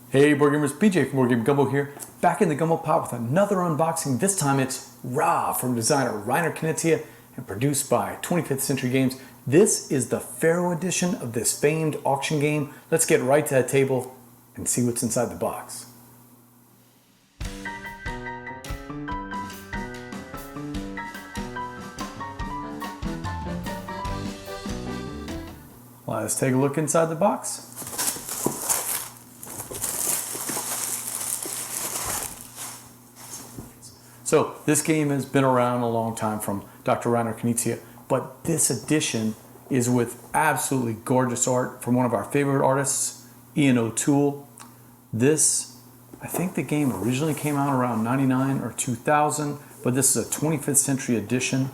Hey board gamers, BJ from Game Gumbo here, back in the Gumbo pot with another unboxing. This time it's Ra from designer Reiner Knizia and produced by 25th Century Games. This is the Pharaoh edition of this famed auction game. Let's get right to that table and see what's inside the box. Let's take a look inside the box. So this game has been around a long time from Dr. Reiner Knizia, but this edition is with absolutely gorgeous art from one of our favorite artists, Ian O'Toole. This, I think the game originally came out around 99 or 2000, but this is a 25th century edition,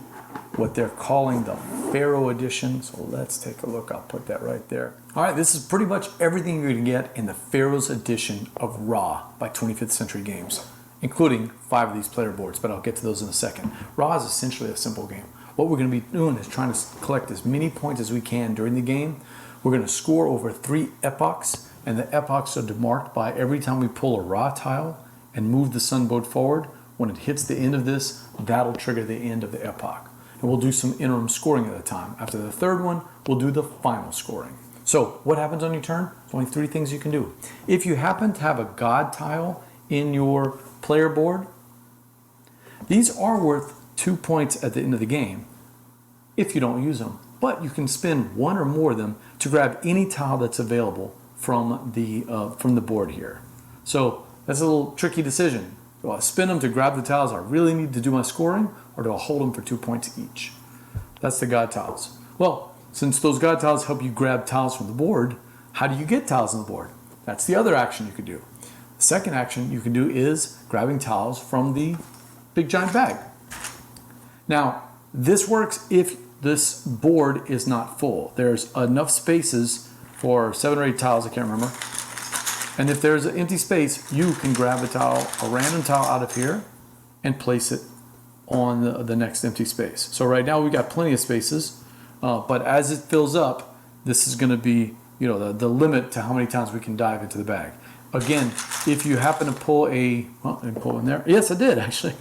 what they're calling the Pharaoh edition. So let's take a look, I'll put that right there. All right, this is pretty much everything you're gonna get in the Pharaoh's edition of Ra by 25th Century Games, including 5 of these player boards, but I'll get to those in a second. Ra is essentially a simple game. What we're going to be doing is trying to collect as many points as we can during the game. We're going to score over 3 epochs, and the epochs are marked by every time we pull a Ra tile and move the sun boat forward. When it hits the end of this, that'll trigger the end of the epoch. And we'll do some interim scoring at a time. After the third one, we'll do the final scoring. So what happens on your turn? There's only 3 things you can do. If you happen to have a god tile in your player board, these are worth 2 points at the end of the game if you don't use them, but you can spend 1 or more of them to grab any tile that's available from the board here. So that's a little tricky decision. Do I spend them to grab the tiles I really need to do my scoring, or do I hold them for 2 points each? That's the god tiles. Well, since those god tiles help you grab tiles from the board, how do you get tiles on the board? That's the other action you could do. Second action you can do is grabbing tiles from the big giant bag. Now, this works if this board is not full. There's enough spaces for 7 or 8 tiles, I can't remember. And if there's an empty space, you can grab a tile, a random tile out of here, and place it on the next empty space. So right now we got plenty of spaces, but as it fills up, this is gonna be, you know, the limit to how many times we can dive into the bag. Again, if you happen to pull a, well, I didn't pull in there. Yes, I did actually.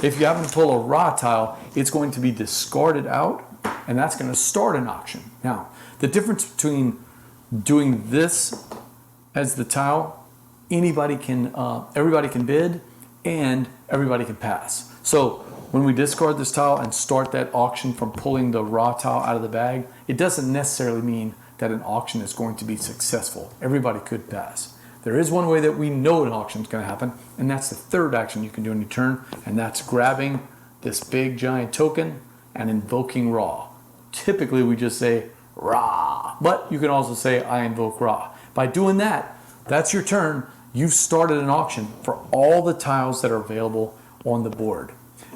If you happen to pull a Ra tile, it's going to be discarded out, and that's going to start an auction. Now, the difference between doing this as the tile, everybody can bid, and everybody can pass. So when we discard this tile and start that auction from pulling the Ra tile out of the bag, it doesn't necessarily mean that an auction is going to be successful. Everybody could pass. There is one way that we know an auction is going to happen, and that's the third action you can do in your turn, and that's grabbing this big giant token and invoking Ra. Typically we just say Ra, but you can also say I invoke Ra. By doing that, that's your turn. You've started an auction for all the tiles that are available on the board.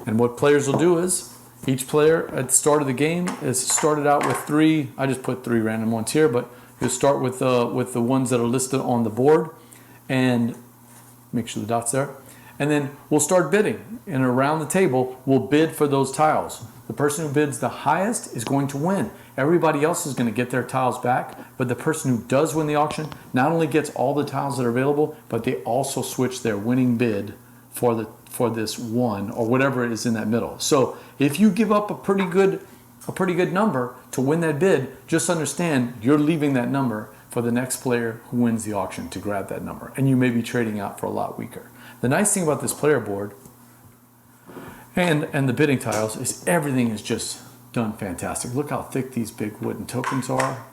And what players will do is, each player at the start of the game is started out with 3, I just put 3 random ones here, but you'll start with the ones that are listed on the board, and make sure the dot's there. And then we'll start bidding, and around the table we'll bid for those tiles. The person who bids the highest is going to win. Everybody else is going to get their tiles back, but the person who does win the auction not only gets all the tiles that are available, but they also switch their winning bid for this one or whatever is in that middle. So if you give up a pretty good number to win that bid, just understand you're leaving that number for the next player who wins the auction to grab that number, and you may be trading out for a lot weaker. The nice thing about this player board and the bidding tiles is everything is just done fantastic. Look how thick these big wooden tokens are.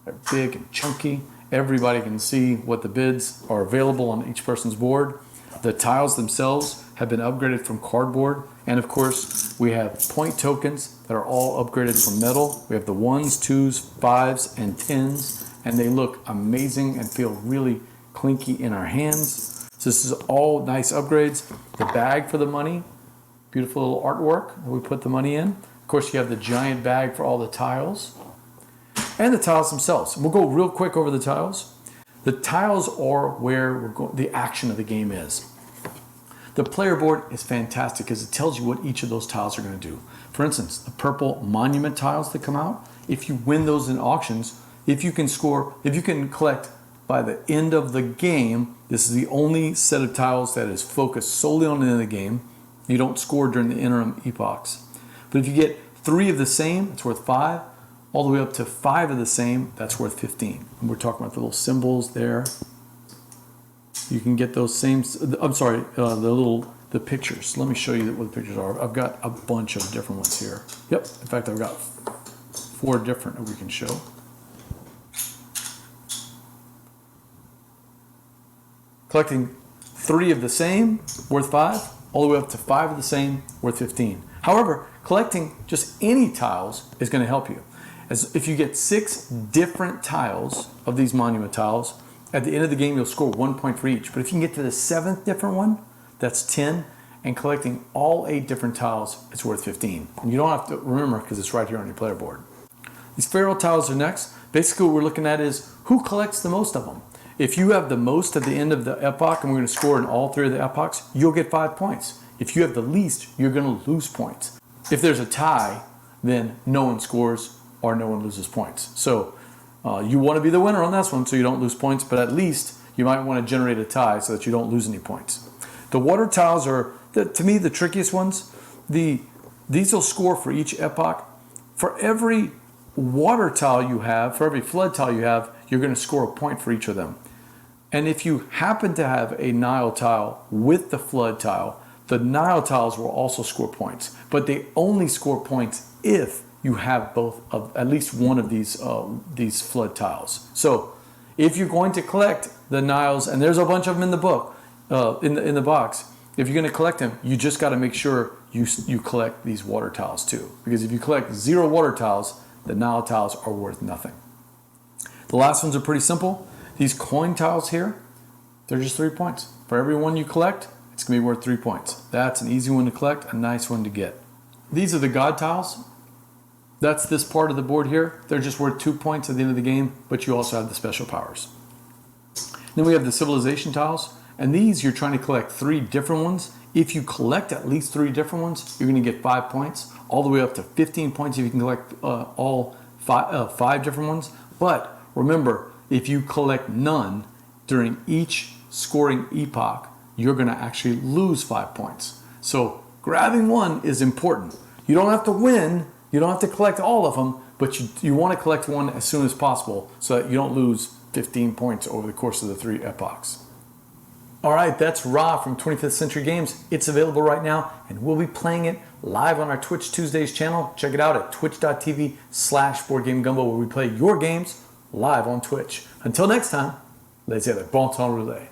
They're big and chunky. Everybody can see what the bids are available on each person's board. The tiles themselves have been upgraded from cardboard, and of course we have point tokens that are all upgraded from metal. We have the 1s, 2s, 5s, and 10s, and they look amazing and feel really clinky in our hands. So this is all nice upgrades. The bag for the money, beautiful little artwork that we put the money in. Of course you have the giant bag for all the tiles, and the tiles themselves. We'll go real quick over the tiles. The tiles are where the action of the game is. The player board is fantastic because it tells you what each of those tiles are going to do. For instance, the purple monument tiles that come out, if you win those in auctions, if you can collect by the end of the game, this is the only set of tiles that is focused solely on the end of the game. You don't score during the interim epochs. But if you get 3 of the same, it's worth 5. All the way up to 5 of the same, that's worth 15. And we're talking about the little symbols there. You can get those same, I'm sorry, the pictures. Let me show you what the pictures are. I've got a bunch of different ones here. Yep, in fact, I've got 4 different that we can show. Collecting 3 of the same, worth 5, all the way up to 5 of the same, worth 15. However, collecting just any tiles is going to help you. As if you get 6 different tiles of these monument tiles, at the end of the game, you'll score 1 point for each. But if you can get to the 7th different one, that's 10. And collecting all 8 different tiles, it's worth 15. And you don't have to remember because it's right here on your player board. These pharaoh tiles are next. Basically, what we're looking at is who collects the most of them. If you have the most at the end of the epoch, and we're going to score in all 3 of the epochs, you'll get 5 points. If you have the least, you're going to lose points. If there's a tie, then no one scores or no one loses points. So you want to be the winner on this one so you don't lose points, but at least you might want to generate a tie so that you don't lose any points. The water tiles are, to me, the trickiest ones. These will score for each epoch. For every water tile you have, for every flood tile you have, you're going to score a point for each of them. And if you happen to have a Nile tile with the flood tile, the Nile tiles will also score points, but they only score points if you have both of at least one of these flood tiles. So if you're going to collect the Niles, and there's a bunch of them in the book, in the box, if you're going to collect them, you just got to make sure you collect these water tiles too. Because if you collect 0 water tiles, the Nile tiles are worth nothing. The last ones are pretty simple. These coin tiles here, they're just 3 points. For every one you collect, it's going to be worth 3 points. That's an easy one to collect, a nice one to get. These are the god tiles. That's this part of the board here. They're just worth 2 points at the end of the game, but you also have the special powers. Then we have the civilization tiles, and these you're trying to collect 3 different ones. If you collect at least 3 different ones, you're going to get 5 points, all the way up to 15 points if you can collect all 5 different ones. But remember, if you collect none during each scoring epoch, you're going to actually lose 5 points. So grabbing one is important. You don't have to win. You don't have to collect all of them, but you want to collect one as soon as possible so that you don't lose 15 points over the course of the 3 epochs. All right, that's Ra from 25th Century Games. It's available right now, and we'll be playing it live on our Twitch Tuesdays channel. Check it out at twitch.tv/BoardGameGumbo, where we play your games live on Twitch. Until next time, laissez, le bon temps rouler.